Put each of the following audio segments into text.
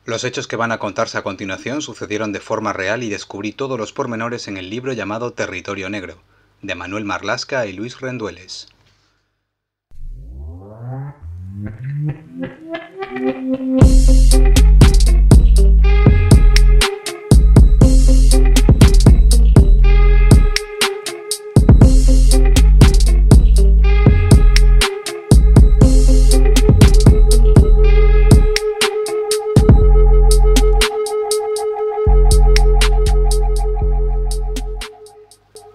Los hechos que van a contarse a continuación sucedieron de forma real y descubrí todos los pormenores en el libro llamado Territorio Negro, de Manuel Marlasca y Luis Rendueles.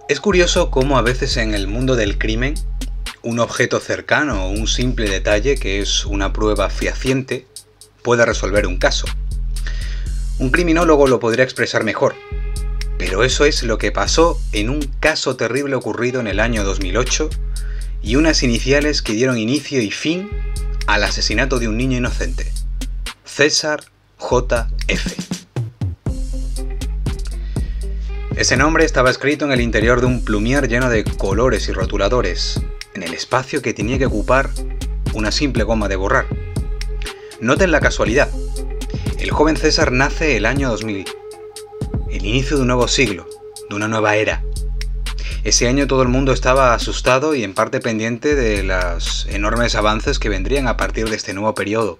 Es curioso cómo a veces en el mundo del crimen, un objeto cercano o un simple detalle que es una prueba fehaciente puede resolver un caso. Un criminólogo lo podría expresar mejor, pero eso es lo que pasó en un caso terrible ocurrido en el año 2008 y unas iniciales que dieron inicio y fin al asesinato de un niño inocente, César J.F. Ese nombre estaba escrito en el interior de un plumier lleno de colores y rotuladores, en el espacio que tenía que ocupar una simple goma de borrar. Noten la casualidad. El joven César nace el año 2000, el inicio de un nuevo siglo, de una nueva era. Ese año todo el mundo estaba asustado y en parte pendiente de los enormes avances que vendrían a partir de este nuevo periodo.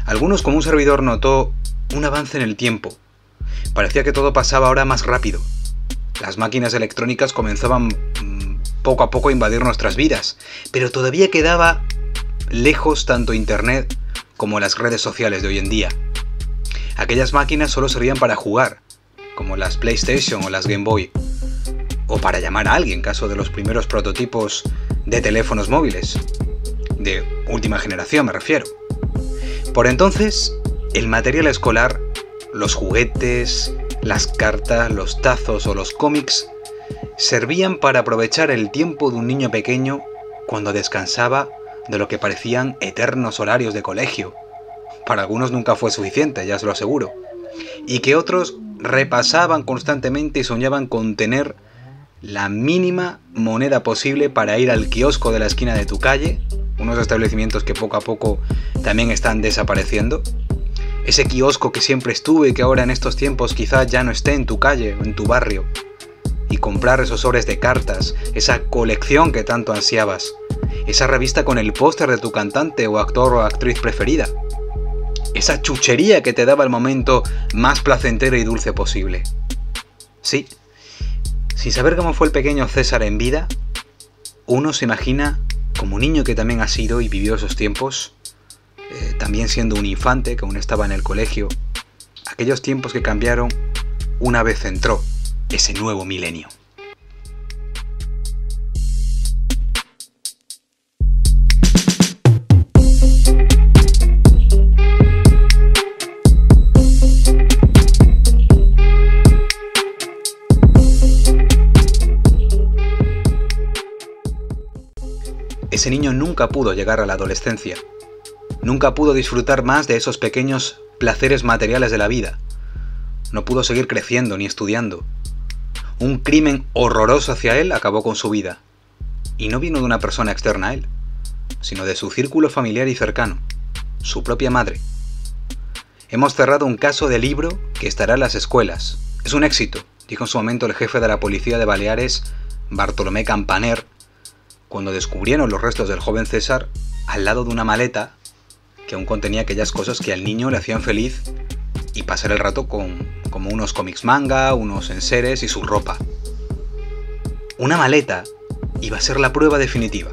Algunos, como un servidor, notó un avance en el tiempo. Parecía que todo pasaba ahora más rápido. Las máquinas electrónicas comenzaban poco a poco a invadir nuestras vidas, pero todavía quedaba lejos tanto Internet como las redes sociales de hoy en día. Aquellas máquinas solo servían para jugar, como las PlayStation o las Game Boy, o para llamar a alguien, caso de los primeros prototipos de teléfonos móviles, de última generación me refiero. Por entonces, el material escolar, los juguetes, las cartas, los tazos o los cómics servían para aprovechar el tiempo de un niño pequeño cuando descansaba de lo que parecían eternos horarios de colegio. Para algunos nunca fue suficiente, ya se lo aseguro. Y que otros repasaban constantemente y soñaban con tener la mínima moneda posible para ir al kiosco de la esquina de tu calle, unos establecimientos que poco a poco también están desapareciendo. Ese kiosco que siempre estuvo y que ahora en estos tiempos quizá ya no esté en tu calle o en tu barrio. Y comprar esos sobres de cartas, esa colección que tanto ansiabas, esa revista con el póster de tu cantante o actor o actriz preferida, esa chuchería que te daba el momento más placentero y dulce posible. Sí, sin saber cómo fue el pequeño César en vida, uno se imagina como niño que también ha sido y vivió esos tiempos, también siendo un infante que aún estaba en el colegio, aquellos tiempos que cambiaron una vez entró ese nuevo milenio. Ese niño nunca pudo llegar a la adolescencia. Nunca pudo disfrutar más de esos pequeños placeres materiales de la vida. No pudo seguir creciendo ni estudiando. Un crimen horroroso hacia él acabó con su vida. Y no vino de una persona externa a él, sino de su círculo familiar y cercano, su propia madre. Hemos cerrado un caso de libro que estará en las escuelas. Es un éxito, dijo en su momento el jefe de la policía de Baleares, Bartolomé Campaner, cuando descubrieron los restos del joven César al lado de una maleta que aún contenía aquellas cosas que al niño le hacían feliz y pasar el rato como unos cómics manga, unos enseres y su ropa. Una maleta iba a ser la prueba definitiva.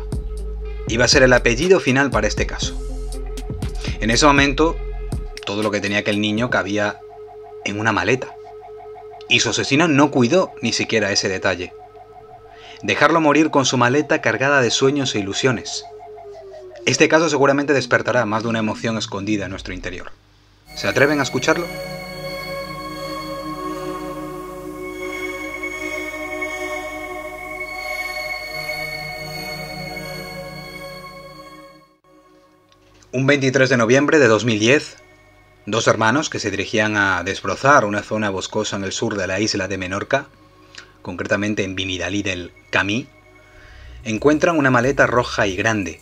Iba a ser el apellido final para este caso. En ese momento, todo lo que tenía aquel niño cabía en una maleta. Y su asesino no cuidó ni siquiera ese detalle. Dejarlo morir con su maleta cargada de sueños e ilusiones. Este caso seguramente despertará más de una emoción escondida en nuestro interior. ¿Se atreven a escucharlo? Un 23 de noviembre de 2010, dos hermanos que se dirigían a desbrozar una zona boscosa en el sur de la isla de Menorca, concretamente en Vinidalí del Camí, encuentran una maleta roja y grande,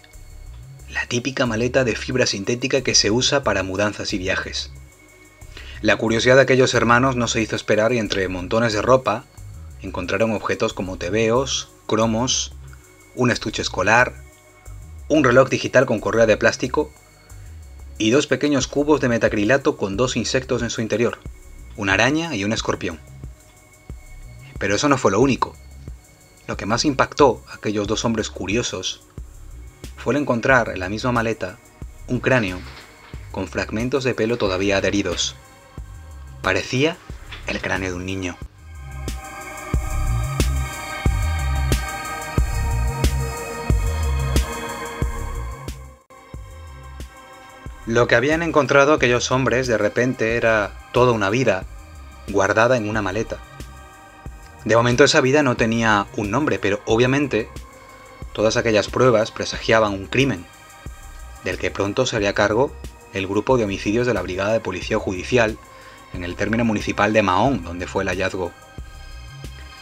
la típica maleta de fibra sintética que se usa para mudanzas y viajes. La curiosidad de aquellos hermanos no se hizo esperar y entre montones de ropa encontraron objetos como tebeos, cromos, un estuche escolar, un reloj digital con correa de plástico y 2 pequeños cubos de metacrilato con 2 insectos en su interior, una araña y un escorpión. Pero eso no fue lo único. Lo que más impactó a aquellos 2 hombres curiosos fue el encontrar en la misma maleta un cráneo con fragmentos de pelo todavía adheridos. Parecía el cráneo de un niño. Lo que habían encontrado aquellos hombres de repente era toda una vida guardada en una maleta. De momento esa vida no tenía un nombre, pero obviamente todas aquellas pruebas presagiaban un crimen, del que pronto se haría cargo el grupo de homicidios de la Brigada de Policía Judicial en el término municipal de Mahón, donde fue el hallazgo.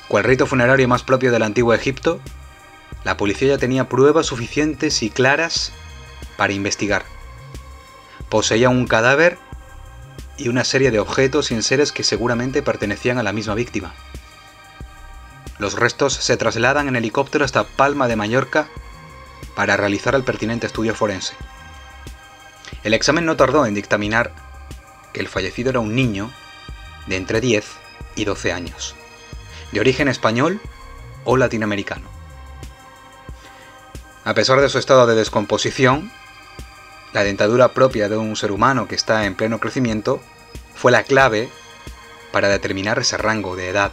Cual rito funerario más propio del antiguo Egipto, la policía ya tenía pruebas suficientes y claras para investigar. Poseía un cadáver y una serie de objetos y enseres que seguramente pertenecían a la misma víctima. Los restos se trasladan en helicóptero hasta Palma de Mallorca para realizar el pertinente estudio forense. El examen no tardó en dictaminar que el fallecido era un niño de entre 10 y 12 años, de origen español o latinoamericano. A pesar de su estado de descomposición, la dentadura propia de un ser humano que está en pleno crecimiento fue la clave para determinar ese rango de edad.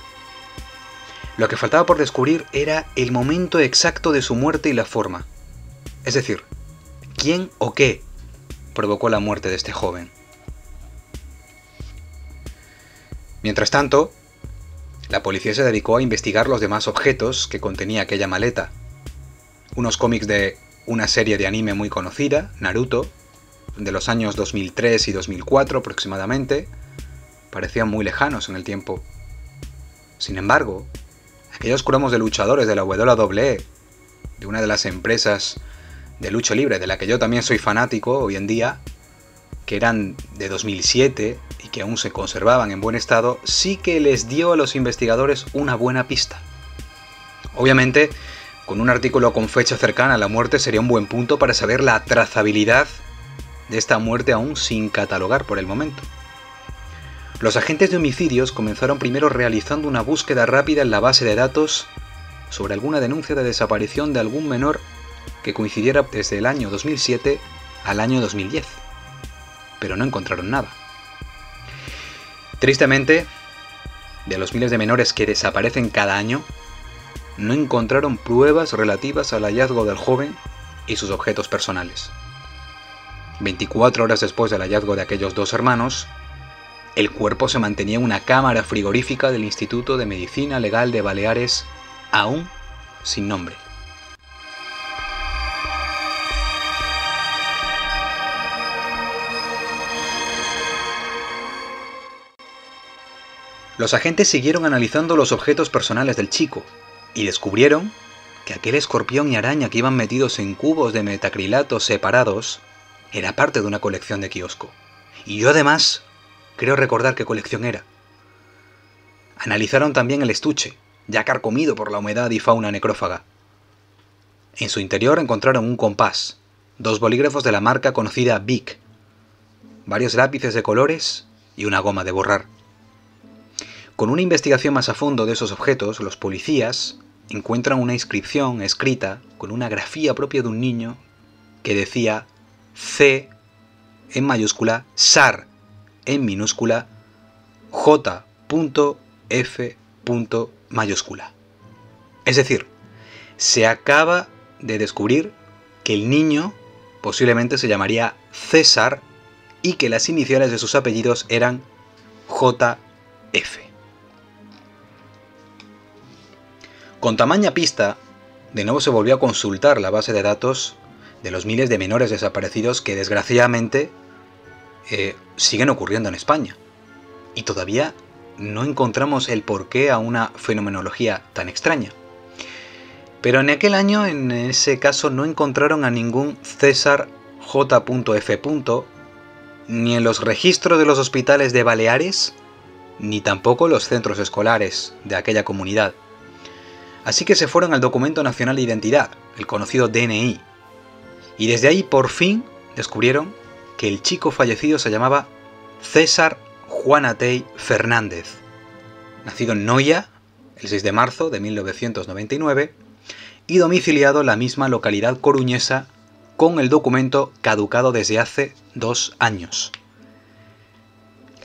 Lo que faltaba por descubrir era el momento exacto de su muerte y la forma. Es decir, ¿quién o qué provocó la muerte de este joven? Mientras tanto, la policía se dedicó a investigar los demás objetos que contenía aquella maleta. Unos cómics de una serie de anime muy conocida, Naruto, de los años 2003 y 2004 aproximadamente, parecían muy lejanos en el tiempo. Sin embargo, aquellos cromos de luchadores de la WWE, de una de las empresas de lucha libre de la que yo también soy fanático hoy en día, que eran de 2007 y que aún se conservaban en buen estado, sí que les dio a los investigadores una buena pista. Obviamente, con un artículo con fecha cercana a la muerte sería un buen punto para saber la trazabilidad de esta muerte aún sin catalogar por el momento. Los agentes de homicidios comenzaron primero realizando una búsqueda rápida en la base de datos sobre alguna denuncia de desaparición de algún menor que coincidiera desde el año 2007 al año 2010, pero no encontraron nada. Tristemente, de los miles de menores que desaparecen cada año, no encontraron pruebas relativas al hallazgo del joven y sus objetos personales. 24 horas después del hallazgo de aquellos 2 hermanos, el cuerpo se mantenía en una cámara frigorífica del Instituto de Medicina Legal de Baleares, aún sin nombre. Los agentes siguieron analizando los objetos personales del chico y descubrieron que aquel escorpión y araña que iban metidos en cubos de metacrilato separados era parte de una colección de kiosco. Y yo además creo recordar qué colección era. Analizaron también el estuche, ya carcomido por la humedad y fauna necrófaga. En su interior encontraron un compás, 2 bolígrafos de la marca conocida Bic, varios lápices de colores y una goma de borrar. Con una investigación más a fondo de esos objetos, los policías encuentran una inscripción escrita con una grafía propia de un niño que decía C en mayúscula, SAR en minúscula, J.F. mayúscula. Es decir, se acaba de descubrir que el niño posiblemente se llamaría César y que las iniciales de sus apellidos eran J.F. Con tamaña pista, de nuevo se volvió a consultar la base de datos de los miles de menores desaparecidos que desgraciadamente siguen ocurriendo en España. Y todavía no encontramos el porqué a una fenomenología tan extraña. Pero en aquel año, en ese caso, no encontraron a ningún César J.F., ni en los registros de los hospitales de Baleares, ni tampoco los centros escolares de aquella comunidad. Así que se fueron al Documento Nacional de Identidad, el conocido DNI, y desde ahí por fin descubrieron que el chico fallecido se llamaba César Juan Atey Fernández, nacido en Noia el 6 de marzo de 1999 y domiciliado en la misma localidad coruñesa con el documento caducado desde hace 2 años.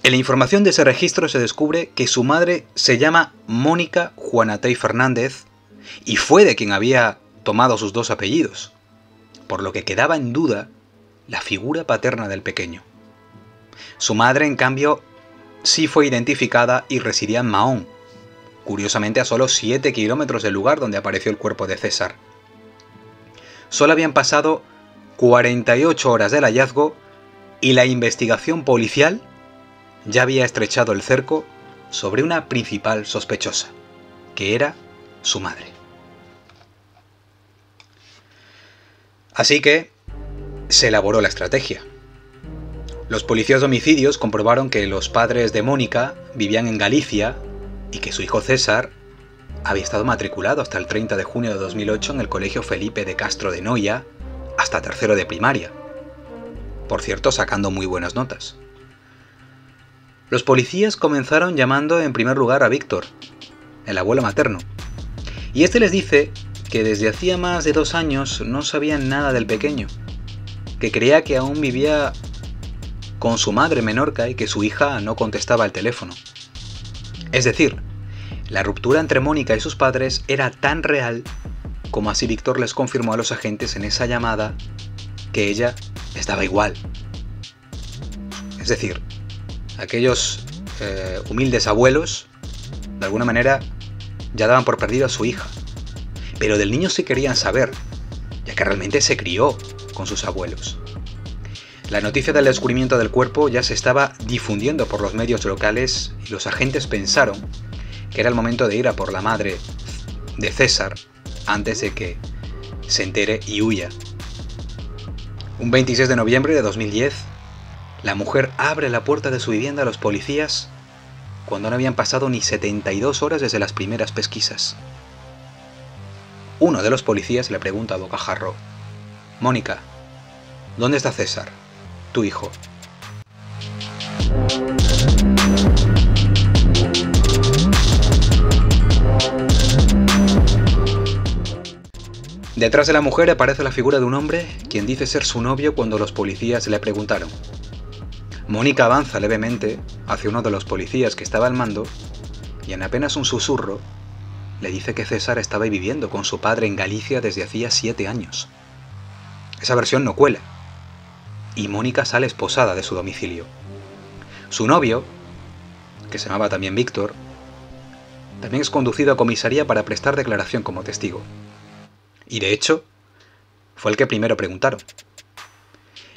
En la información de ese registro se descubre que su madre se llama Mónica Juan Atey Fernández y fue de quien había tomado sus 2 apellidos, por lo que quedaba en duda la figura paterna del pequeño. Su madre, en cambio, sí fue identificada y residía en Mahón, curiosamente a solo 7 kilómetros del lugar donde apareció el cuerpo de César. Solo habían pasado 48 horas del hallazgo y la investigación policial ya había estrechado el cerco sobre una principal sospechosa, que era su madre. Así que se elaboró la estrategia. Los policías de homicidios comprobaron que los padres de Mónica vivían en Galicia y que su hijo César había estado matriculado hasta el 30 de junio de 2008 en el Colegio Felipe de Castro de Noia hasta tercero de primaria. Por cierto, sacando muy buenas notas. Los policías comenzaron llamando en primer lugar a Víctor, el abuelo materno, y este les dice que desde hacía más de 2 años no sabían nada del pequeño, que creía que aún vivía con su madre en Menorca y que su hija no contestaba el teléfono. Es decir, la ruptura entre Mónica y sus padres era tan real como así Víctor les confirmó a los agentes en esa llamada que ella estaba igual. Es decir, aquellos humildes abuelos, de alguna manera, ya daban por perdido a su hija. Pero del niño sí querían saber, ya que realmente se crió con sus abuelos. La noticia del descubrimiento del cuerpo ya se estaba difundiendo por los medios locales y los agentes pensaron que era el momento de ir a por la madre de César antes de que se entere y huya. Un 26 de noviembre de 2010, la mujer abre la puerta de su vivienda a los policías cuando no habían pasado ni 72 horas desde las primeras pesquisas. Uno de los policías le pregunta a bocajarro: «Mónica, ¿dónde está César, tu hijo?» Detrás de la mujer aparece la figura de un hombre, quien dice ser su novio cuando los policías le preguntaron. Mónica avanza levemente hacia uno de los policías que estaba al mando y en apenas un susurro le dice que César estaba viviendo con su padre en Galicia desde hacía 7 años. Esa versión no cuela y Mónica sale esposada de su domicilio. Su novio, que se llamaba también Víctor, también es conducido a comisaría para prestar declaración como testigo. Y de hecho, fue el que primero preguntaron.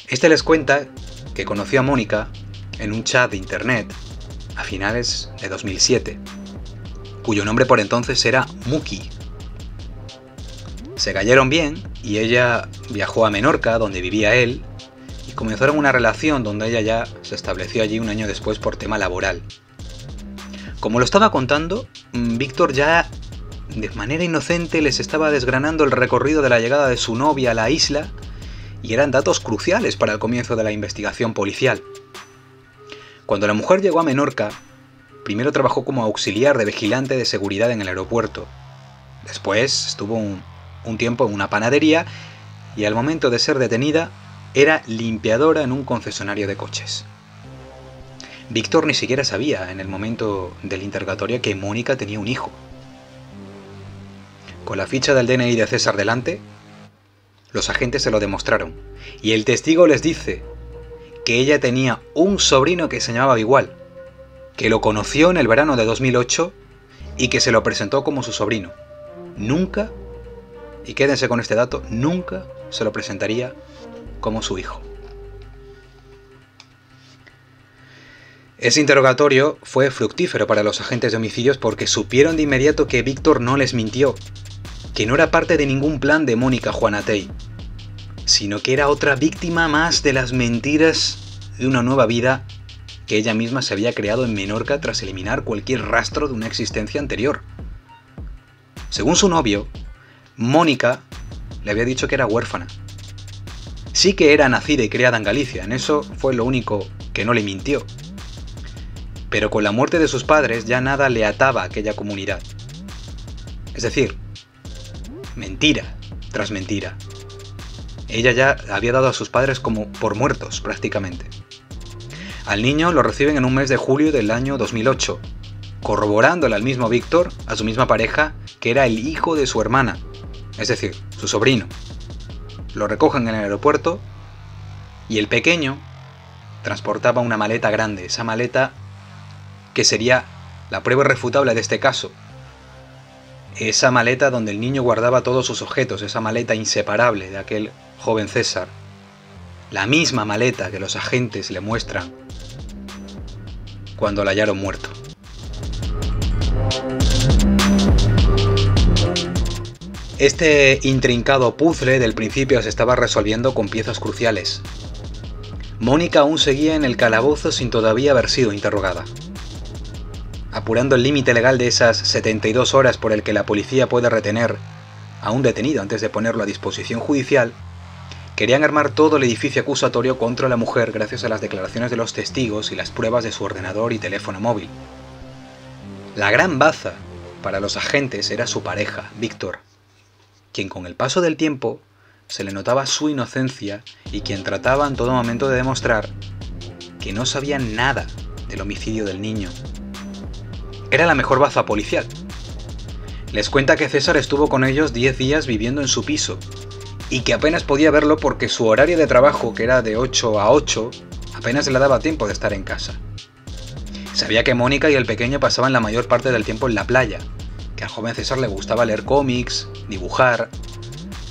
Este les cuenta que conoció a Mónica en un chat de internet a finales de 2007, cuyo nombre por entonces era Muki. Se cayeron bien y ella viajó a Menorca, donde vivía él, y comenzaron una relación donde ella ya se estableció allí un año después por tema laboral. Como lo estaba contando, Víctor ya de manera inocente les estaba desgranando el recorrido de la llegada de su novia a la isla y eran datos cruciales para el comienzo de la investigación policial. Cuando la mujer llegó a Menorca, primero trabajó como auxiliar de vigilante de seguridad en el aeropuerto. Después estuvo un tiempo en una panadería y al momento de ser detenida era limpiadora en un concesionario de coches. Víctor ni siquiera sabía en el momento del interrogatorio que Mónica tenía un hijo. Con la ficha del DNI de César delante, los agentes se lo demostraron y el testigo les dice que ella tenía un sobrino que se llamaba igual, que lo conoció en el verano de 2008 y que se lo presentó como su sobrino. Nunca, y quédense con este dato, nunca se lo presentaría como su hijo. Ese interrogatorio fue fructífero para los agentes de homicidios porque supieron de inmediato que Víctor no les mintió, que no era parte de ningún plan de Mónica Juan Atey, sino que era otra víctima más de las mentiras de una nueva vida que ella misma se había creado en Menorca tras eliminar cualquier rastro de una existencia anterior. Según su novio, Mónica le había dicho que era huérfana. Sí que era nacida y criada en Galicia, en eso fue lo único que no le mintió. Pero con la muerte de sus padres ya nada le ataba a aquella comunidad. Es decir, mentira tras mentira. Ella ya había dado a sus padres como por muertos prácticamente. Al niño lo reciben en un mes de julio del año 2008, corroborándole al mismo Víctor, a su misma pareja, que era el hijo de su hermana, es decir, su sobrino. Lo recogen en el aeropuerto y el pequeño transportaba una maleta grande, esa maleta que sería la prueba irrefutable de este caso. Esa maleta donde el niño guardaba todos sus objetos, esa maleta inseparable de aquel joven César. La misma maleta que los agentes le muestran cuando lo hallaron muerto. Este intrincado puzzle del principio se estaba resolviendo con piezas cruciales. Mónica aún seguía en el calabozo sin todavía haber sido interrogada. Apurando el límite legal de esas 72 horas por el que la policía puede retener a un detenido antes de ponerlo a disposición judicial, querían armar todo el edificio acusatorio contra la mujer gracias a las declaraciones de los testigos y las pruebas de su ordenador y teléfono móvil. La gran baza para los agentes era su pareja, Víctor, quien con el paso del tiempo se le notaba su inocencia y quien trataba en todo momento de demostrar que no sabía nada del homicidio del niño. Era la mejor baza policial. Les cuenta que César estuvo con ellos 10 días viviendo en su piso y que apenas podía verlo porque su horario de trabajo, que era de 8 a 8, apenas le daba tiempo de estar en casa. Sabía que Mónica y el pequeño pasaban la mayor parte del tiempo en la playa, que al joven César le gustaba leer cómics, dibujar,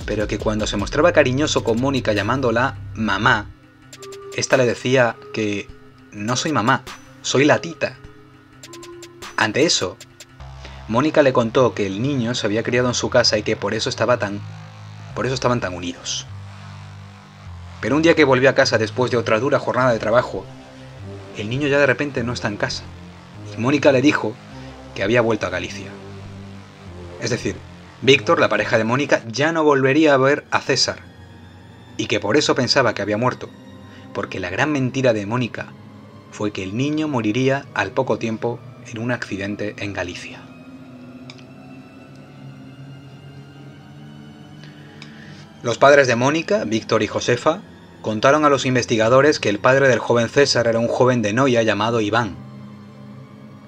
pero que cuando se mostraba cariñoso con Mónica llamándola mamá, ésta le decía que no soy mamá, soy la tita. Ante eso, Mónica le contó que el niño se había criado en su casa y que por eso estaban tan unidos. Pero un día que volvió a casa después de otra dura jornada de trabajo, el niño ya de repente no está en casa, y Mónica le dijo que había vuelto a Galicia. Es decir, Víctor, la pareja de Mónica, ya no volvería a ver a César, y que por eso pensaba que había muerto, porque la gran mentira de Mónica fue que el niño moriría al poco tiempo en un accidente en Galicia. Los padres de Mónica, Víctor y Josefa, contaron a los investigadores que el padre del joven César era un joven de Noia llamado Iván.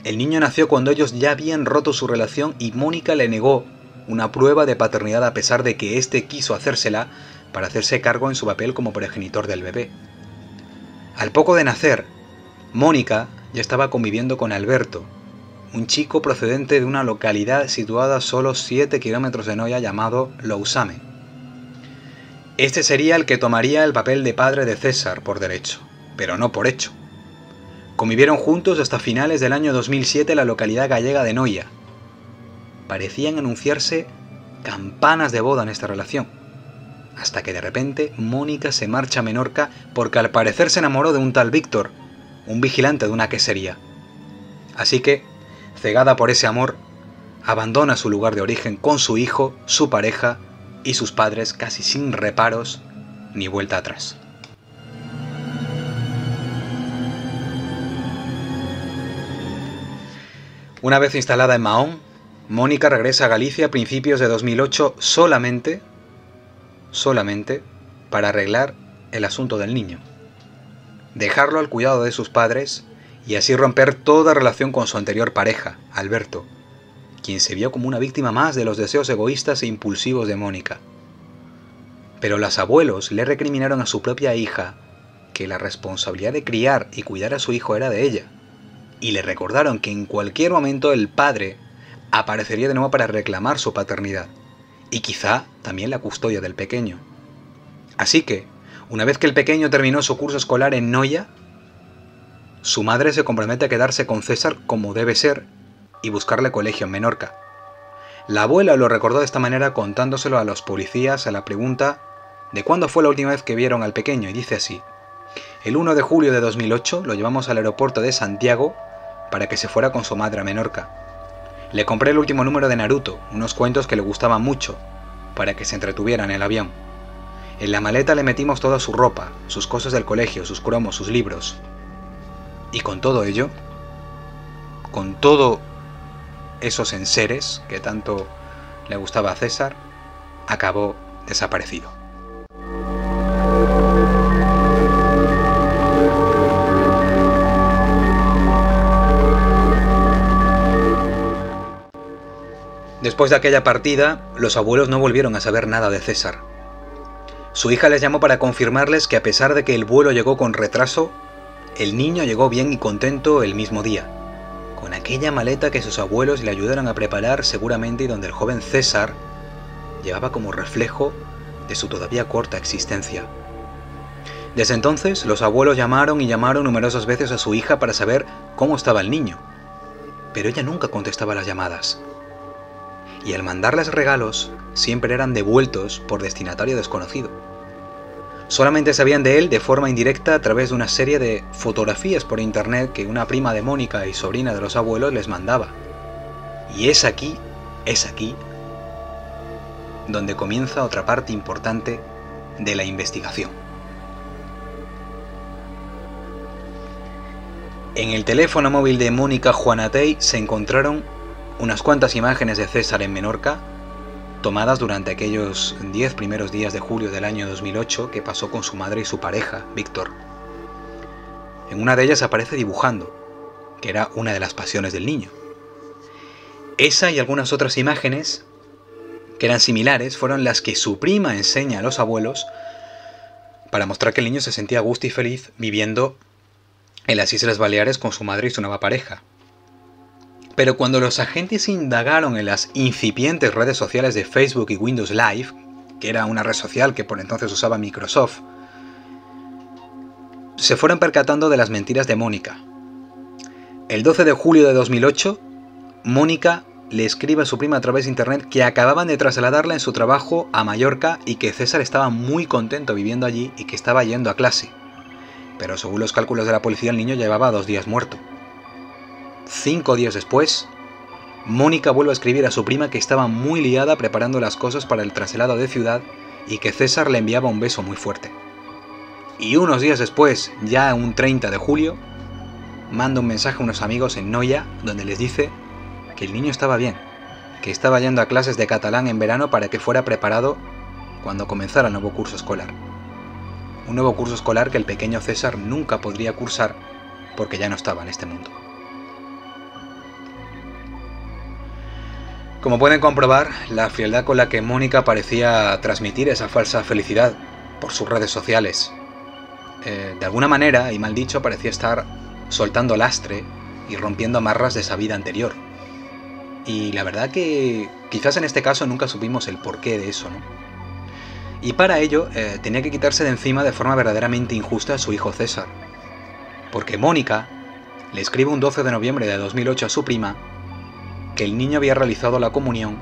El niño nació cuando ellos ya habían roto su relación y Mónica le negó una prueba de paternidad a pesar de que éste quiso hacérsela para hacerse cargo en su papel como progenitor del bebé. Al poco de nacer, Mónica ya estaba conviviendo con Alberto, un chico procedente de una localidad situada a solo 7 kilómetros de Noia llamado Lousame. Este sería el que tomaría el papel de padre de César por derecho, pero no por hecho. Convivieron juntos hasta finales del año 2007 en la localidad gallega de Noia. Parecían anunciarse campanas de boda en esta relación, hasta que de repente Mónica se marcha a Menorca porque al parecer se enamoró de un tal Víctor, un vigilante de una quesería. Así que, cegada por ese amor, abandona su lugar de origen con su hijo, su pareja y sus padres casi sin reparos ni vuelta atrás. Una vez instalada en Mahón, Mónica regresa a Galicia a principios de 2008 solamente para arreglar el asunto del niño, dejarlo al cuidado de sus padres y así romper toda relación con su anterior pareja, Alberto, quien se vio como una víctima más de los deseos egoístas e impulsivos de Mónica. Pero los abuelos le recriminaron a su propia hija que la responsabilidad de criar y cuidar a su hijo era de ella, y le recordaron que en cualquier momento el padre aparecería de nuevo para reclamar su paternidad, y quizá también la custodia del pequeño. Así que, una vez que el pequeño terminó su curso escolar en Noia, su madre se compromete a quedarse con César como debe ser y buscarle colegio en Menorca. La abuela lo recordó de esta manera contándoselo a los policías a la pregunta de cuándo fue la última vez que vieron al pequeño y dice así: El 1 de julio de 2008 lo llevamos al aeropuerto de Santiago para que se fuera con su madre a Menorca. Le compré el último número de Naruto, unos cuentos que le gustaban mucho, para que se entretuviera en el avión. En la maleta le metimos toda su ropa, sus cosas del colegio, sus cromos, sus libros. Y con todo ello, con todo esos enseres que tanto le gustaba a César, acabó desaparecido. Después de aquella partida, los abuelos no volvieron a saber nada de César. Su hija les llamó para confirmarles que a pesar de que el vuelo llegó con retraso, el niño llegó bien y contento el mismo día, con aquella maleta que sus abuelos le ayudaron a preparar seguramente y donde el joven César llevaba como reflejo de su todavía corta existencia. Desde entonces, los abuelos llamaron y llamaron numerosas veces a su hija para saber cómo estaba el niño, pero ella nunca contestaba las llamadas. Y al mandarles regalos, siempre eran devueltos por destinatario desconocido. Solamente sabían de él de forma indirecta a través de una serie de fotografías por internet que una prima de Mónica y sobrina de los abuelos les mandaba. Y es aquí donde comienza otra parte importante de la investigación. En el teléfono móvil de Mónica Juanatey se encontraron unas cuantas imágenes de César en Menorca, tomadas durante aquellos 10 primeros días de julio del año 2008 que pasó con su madre y su pareja, Víctor. En una de ellas aparece dibujando, que era una de las pasiones del niño. Esa y algunas otras imágenes, que eran similares, fueron las que su prima enseña a los abuelos para mostrar que el niño se sentía a gusto y feliz viviendo en las Islas Baleares con su madre y su nueva pareja. Pero cuando los agentes indagaron en las incipientes redes sociales de Facebook y Windows Live, que era una red social que por entonces usaba Microsoft, se fueron percatando de las mentiras de Mónica. El 12 de julio de 2008, Mónica le escribe a su prima a través de internet que acababan de trasladarla en su trabajo a Mallorca y que César estaba muy contento viviendo allí y que estaba yendo a clase. Pero según los cálculos de la policía, el niño llevaba 2 días muerto. 5 días después, Mónica vuelve a escribir a su prima que estaba muy liada preparando las cosas para el traslado de ciudad y que César le enviaba un beso muy fuerte. Y unos días después, ya un 30 de julio, manda un mensaje a unos amigos en Noia donde les dice que el niño estaba bien, que estaba yendo a clases de catalán en verano para que fuera preparado cuando comenzara el nuevo curso escolar. Un nuevo curso escolar que el pequeño César nunca podría cursar porque ya no estaba en este mundo. Como pueden comprobar, la frialdad con la que Mónica parecía transmitir esa falsa felicidad por sus redes sociales, de alguna manera, y mal dicho, parecía estar soltando lastre y rompiendo amarras de esa vida anterior. Y la verdad que quizás en este caso nunca supimos el porqué de eso, ¿no? Y para ello tenía que quitarse de encima de forma verdaderamente injusta a su hijo César. Porque Mónica le escribe un 12 de noviembre de 2008 a su prima que el niño había realizado la comunión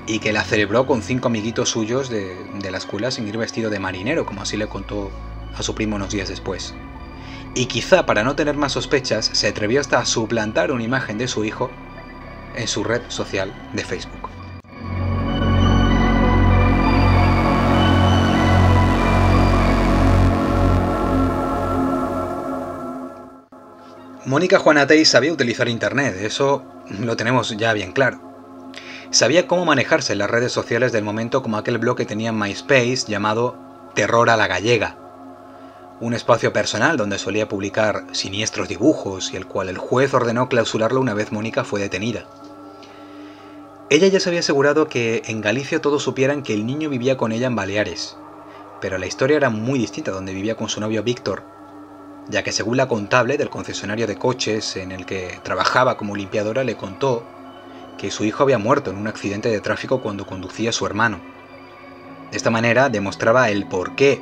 y que la celebró con 5 amiguitos suyos de la escuela sin ir vestido de marinero, como así le contó a su primo unos días después. Y quizá para no tener más sospechas, se atrevió hasta a suplantar una imagen de su hijo en su red social de Facebook. Mónica Juanatey sabía utilizar internet, eso lo tenemos ya bien claro. Sabía cómo manejarse en las redes sociales del momento, como aquel blog que tenía en MySpace llamado Terror a la Gallega, un espacio personal donde solía publicar siniestros dibujos y el cual el juez ordenó clausurarlo una vez Mónica fue detenida. Ella ya se había asegurado que en Galicia todos supieran que el niño vivía con ella en Baleares, pero la historia era muy distinta donde vivía con su novio Víctor, ya que según la contable del concesionario de coches en el que trabajaba como limpiadora le contó que su hijo había muerto en un accidente de tráfico cuando conducía a su hermano. De esta manera demostraba el por qué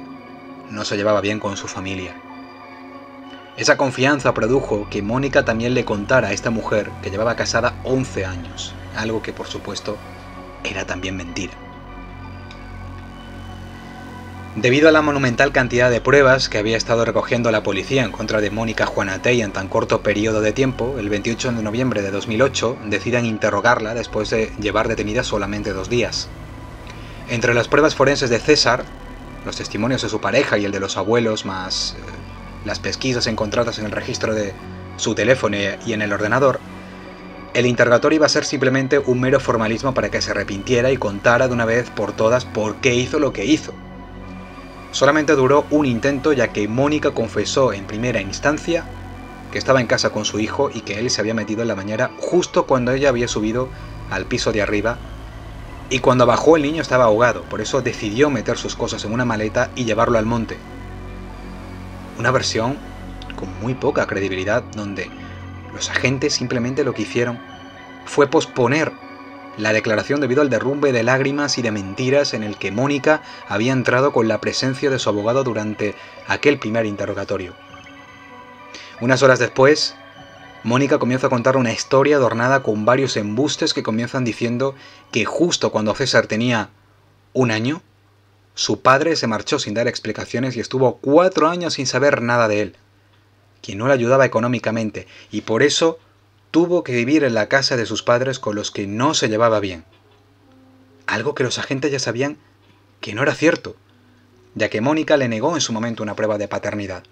no se llevaba bien con su familia. Esa confianza produjo que Mónica también le contara a esta mujer que llevaba casada 11 años, algo que por supuesto era también mentira. Debido a la monumental cantidad de pruebas que había estado recogiendo la policía en contra de Mónica Juanatey en tan corto periodo de tiempo, el 28 de noviembre de 2008 deciden interrogarla después de llevar detenida solamente 2 días. Entre las pruebas forenses de César, los testimonios de su pareja y el de los abuelos, más las pesquisas encontradas en el registro de su teléfono y en el ordenador, el interrogatorio iba a ser simplemente un mero formalismo para que se arrepintiera y contara de una vez por todas por qué hizo lo que hizo. Solamente duró un intento, ya que Mónica confesó en primera instancia que estaba en casa con su hijo y que él se había metido en la bañera justo cuando ella había subido al piso de arriba, y cuando bajó el niño estaba ahogado, por eso decidió meter sus cosas en una maleta y llevarlo al monte. Una versión con muy poca credibilidad, donde los agentes simplemente lo que hicieron fue posponer la declaración debido al derrumbe de lágrimas y de mentiras en el que Mónica había entrado con la presencia de su abogado durante aquel primer interrogatorio. Unas horas después, Mónica comienza a contar una historia adornada con varios embustes que comienzan diciendo que justo cuando César tenía 1 año, su padre se marchó sin dar explicaciones y estuvo 4 años sin saber nada de él, que no le ayudaba económicamente, y por eso tuvo que vivir en la casa de sus padres con los que no se llevaba bien. Algo que los agentes ya sabían que no era cierto, ya que Mónica le negó en su momento una prueba de paternidad.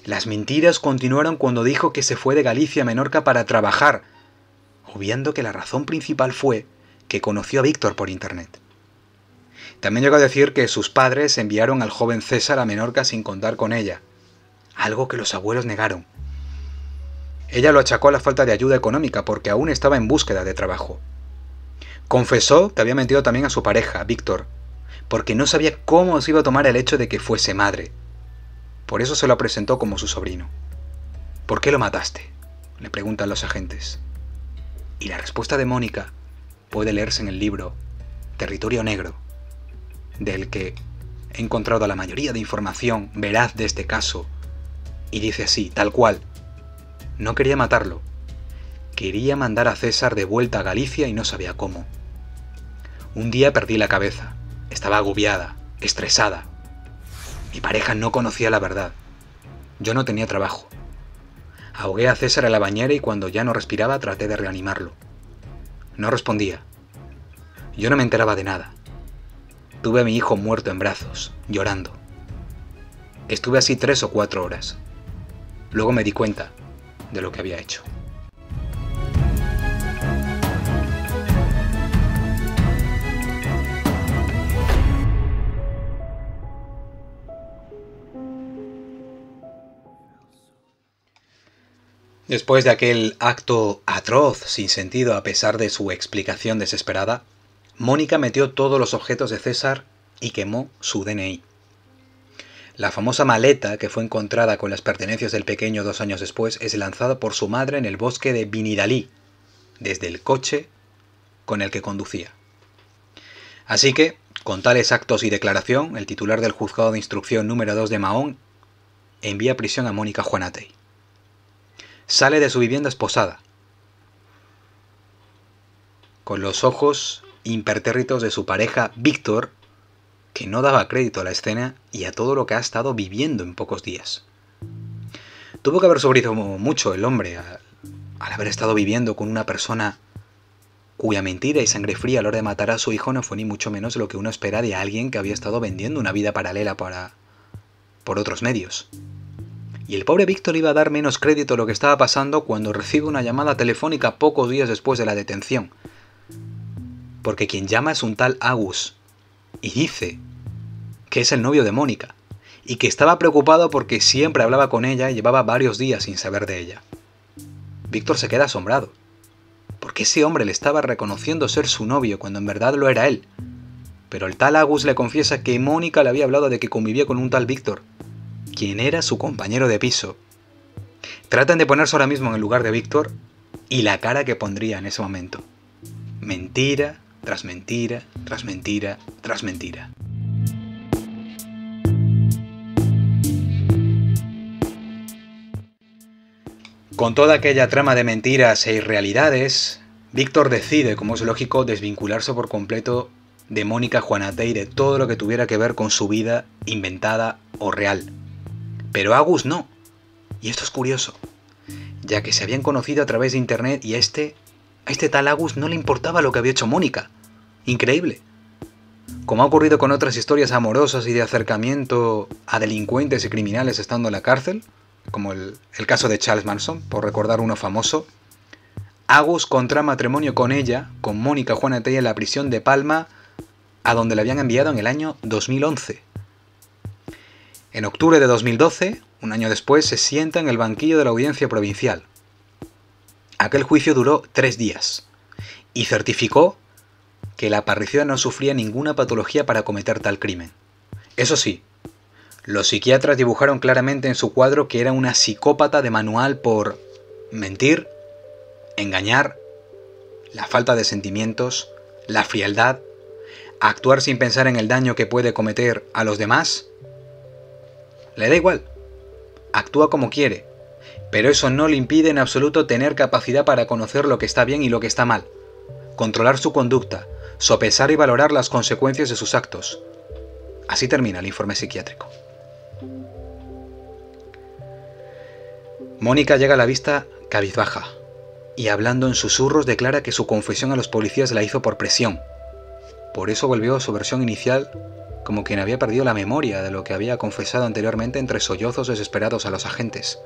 Las mentiras continuaron cuando dijo que se fue de Galicia a Menorca para trabajar, obviando que la razón principal fue que conoció a Víctor por internet. También llegó a decir que sus padres enviaron al joven César a Menorca sin contar con ella, algo que los abuelos negaron. Ella lo achacó a la falta de ayuda económica porque aún estaba en búsqueda de trabajo. Confesó que había mentido también a su pareja, Víctor, porque no sabía cómo se iba a tomar el hecho de que fuese madre. Por eso se lo presentó como su sobrino. ¿Por qué lo mataste?, le preguntan los agentes. Y la respuesta de Mónica puede leerse en el libro Territorio Negro, del que he encontrado la mayoría de información veraz de este caso, y dice así, tal cual: no quería matarlo, quería mandar a César de vuelta a Galicia y no sabía cómo. Un día perdí la cabeza, estaba agobiada, estresada. Mi pareja no conocía la verdad, yo no tenía trabajo. Ahogué a César en la bañera y cuando ya no respiraba traté de reanimarlo. No respondía. Yo no me enteraba de nada. Tuve a mi hijo muerto en brazos, llorando. Estuve así 3 o 4 horas. Luego me di cuenta de lo que había hecho. Después de aquel acto atroz, sin sentido a pesar de su explicación desesperada, Mónica metió todos los objetos de César y quemó su DNI. La famosa maleta que fue encontrada con las pertenencias del pequeño 2 años después es lanzada por su madre en el bosque de Vinidalí, desde el coche con el que conducía. Así que, con tales actos y declaración, el titular del juzgado de instrucción número 2 de Mahón envía a prisión a Mónica Juanatey. Sale de su vivienda esposada, con los ojos impertérritos de su pareja Víctor, que no daba crédito a la escena y a todo lo que ha estado viviendo en pocos días. Tuvo que haber sufrido mucho el hombre al haber estado viviendo con una persona cuya mentira y sangre fría a la hora de matar a su hijo no fue ni mucho menos lo que uno espera de alguien que había estado vendiendo una vida paralela por otros medios. Y el pobre Víctor iba a dar menos crédito a lo que estaba pasando cuando recibe una llamada telefónica pocos días después de la detención. Porque quien llama es un tal Agus y dice que es el novio de Mónica y que estaba preocupado porque siempre hablaba con ella y llevaba varios días sin saber de ella. Víctor se queda asombrado, porque ese hombre le estaba reconociendo ser su novio cuando en verdad lo era él. Pero el tal Agus le confiesa que Mónica le había hablado de que convivía con un tal Víctor, quien era su compañero de piso. Tratan de ponerse ahora mismo en el lugar de Víctor y la cara que pondría en ese momento. Mentira, tras mentira, tras mentira, tras mentira. Con toda aquella trama de mentiras e irrealidades, Víctor decide, como es lógico, desvincularse por completo de Mónica Juanate y de todo lo que tuviera que ver con su vida inventada o real. Pero Agus no. Y esto es curioso, ya que se habían conocido a través de internet y a este tal Agus no le importaba lo que había hecho Mónica. Increíble. Como ha ocurrido con otras historias amorosas y de acercamiento a delincuentes y criminales estando en la cárcel, como el caso de Charles Manson, por recordar uno famoso, Agus contrae matrimonio con ella, con Mónica Juanate, en la prisión de Palma, a donde la habían enviado en el año 2011. En octubre de 2012, un año después, se sienta en el banquillo de la audiencia provincial. Aquel juicio duró 3 días y certificó que la parricida no sufría ninguna patología para cometer tal crimen. Eso sí, los psiquiatras dibujaron claramente en su cuadro que era una psicópata de manual por mentir, engañar, la falta de sentimientos, la frialdad, actuar sin pensar en el daño que puede cometer a los demás. Le da igual, actúa como quiere, pero eso no le impide en absoluto tener capacidad para conocer lo que está bien y lo que está mal, controlar su conducta, sopesar y valorar las consecuencias de sus actos. Así termina el informe psiquiátrico. Mónica llega a la vista cabizbaja y hablando en susurros declara que su confesión a los policías la hizo por presión. Por eso volvió a su versión inicial como quien había perdido la memoria de lo que había confesado anteriormente entre sollozos desesperados a los agentes.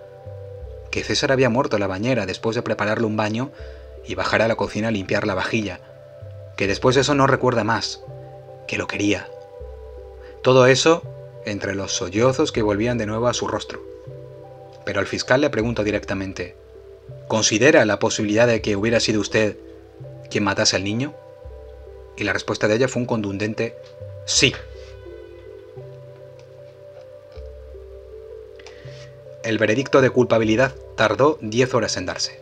Que César había muerto en la bañera después de prepararle un baño y bajar a la cocina a limpiar la vajilla. Que después de eso no recuerda más, que lo quería. Todo eso entre los sollozos que volvían de nuevo a su rostro. Pero al fiscal le pregunto directamente, ¿considera la posibilidad de que hubiera sido usted quien matase al niño? Y la respuesta de ella fue un contundente sí. El veredicto de culpabilidad tardó 10 horas en darse.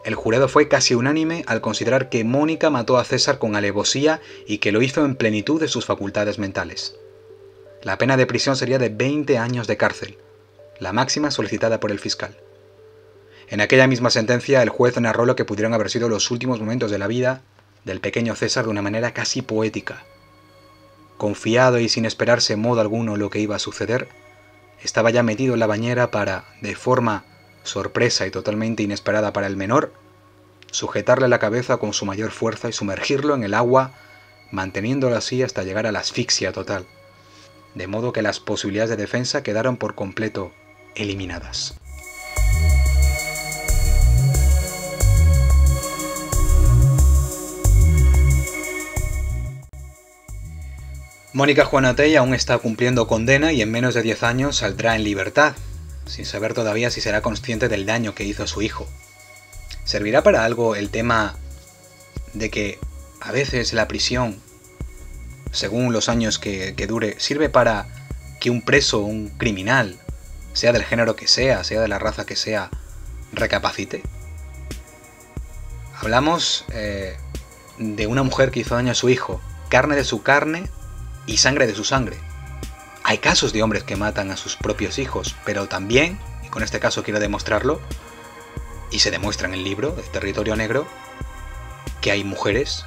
El jurado fue casi unánime al considerar que Mónica mató a César con alevosía y que lo hizo en plenitud de sus facultades mentales. La pena de prisión sería de 20 años de cárcel, la máxima solicitada por el fiscal. En aquella misma sentencia, el juez narró lo que pudieron haber sido los últimos momentos de la vida del pequeño César de una manera casi poética. Confiado y sin esperarse en modo alguno lo que iba a suceder, estaba ya metido en la bañera para, de forma sorpresa y totalmente inesperada para el menor, sujetarle la cabeza con su mayor fuerza y sumergirlo en el agua, manteniéndolo así hasta llegar a la asfixia total, de modo que las posibilidades de defensa quedaron por completo eliminadas. Mónica Juanate aún está cumpliendo condena y en menos de 10 años saldrá en libertad, sin saber todavía si será consciente del daño que hizo a su hijo. ¿Servirá para algo el tema de que a veces la prisión, según los años que dure, sirve para que un preso, un criminal, sea del género que sea de la raza que sea, recapacite? Hablamos de una mujer que hizo daño a su hijo, carne de su carne y sangre de su sangre. Hay casos de hombres que matan a sus propios hijos, pero también, y con este caso quiero demostrarlo, y se demuestra en el libro de Territorio Negro, que hay mujeres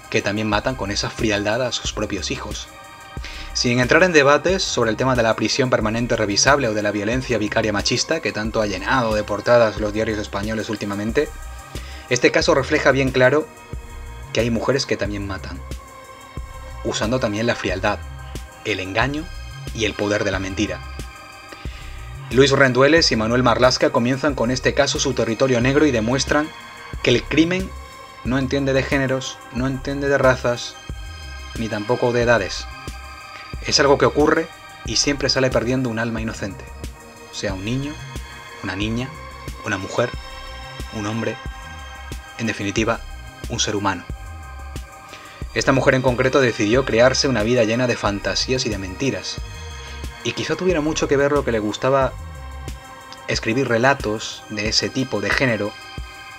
que también matan con esa frialdad a sus propios hijos. Sin entrar en debates sobre el tema de la prisión permanente revisable o de la violencia vicaria machista, que tanto ha llenado de portadas los diarios españoles últimamente, este caso refleja bien claro que hay mujeres que también matan, usando también la frialdad, el engaño y el poder de la mentira. Luis Rendueles y Manuel Marlasca comienzan con este caso su Territorio Negro y demuestran que el crimen no entiende de géneros, no entiende de razas, ni tampoco de edades. Es algo que ocurre y siempre sale perdiendo un alma inocente, sea un niño, una niña, una mujer, un hombre, en definitiva, un ser humano. Esta mujer en concreto decidió crearse una vida llena de fantasías y de mentiras. Y quizá tuviera mucho que ver lo que le gustaba escribir relatos de ese tipo de género,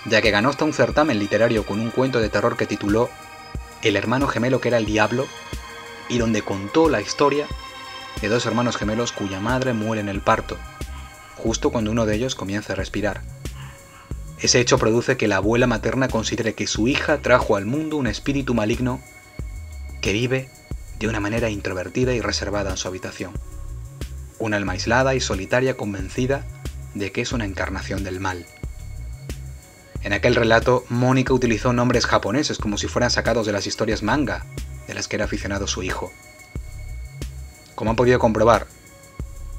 ya que ganó hasta un certamen literario con un cuento de terror que tituló El hermano gemelo que era el diablo, y donde contó la historia de 2 hermanos gemelos cuya madre muere en el parto, justo cuando uno de ellos comienza a respirar. Ese hecho produce que la abuela materna considere que su hija trajo al mundo un espíritu maligno que vive de una manera introvertida y reservada en su habitación. Un alma aislada y solitaria convencida de que es una encarnación del mal. En aquel relato, Mónica utilizó nombres japoneses como si fueran sacados de las historias manga de las que era aficionado su hijo. Como han podido comprobar,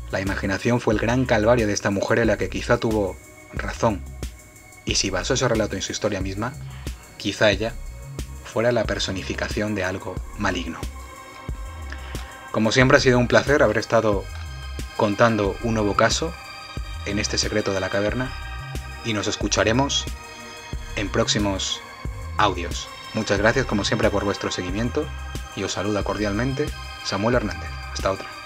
la imaginación fue el gran calvario de esta mujer en la que quizá tuvo razón, y si basó ese relato en su historia misma, quizá ella fuera la personificación de algo maligno. Como siempre ha sido un placer haber estado contando un nuevo caso en este secreto de la caverna, y nos escucharemos en próximos audios. Muchas gracias como siempre por vuestro seguimiento y os saluda cordialmente Samuel Hernández. Hasta otra.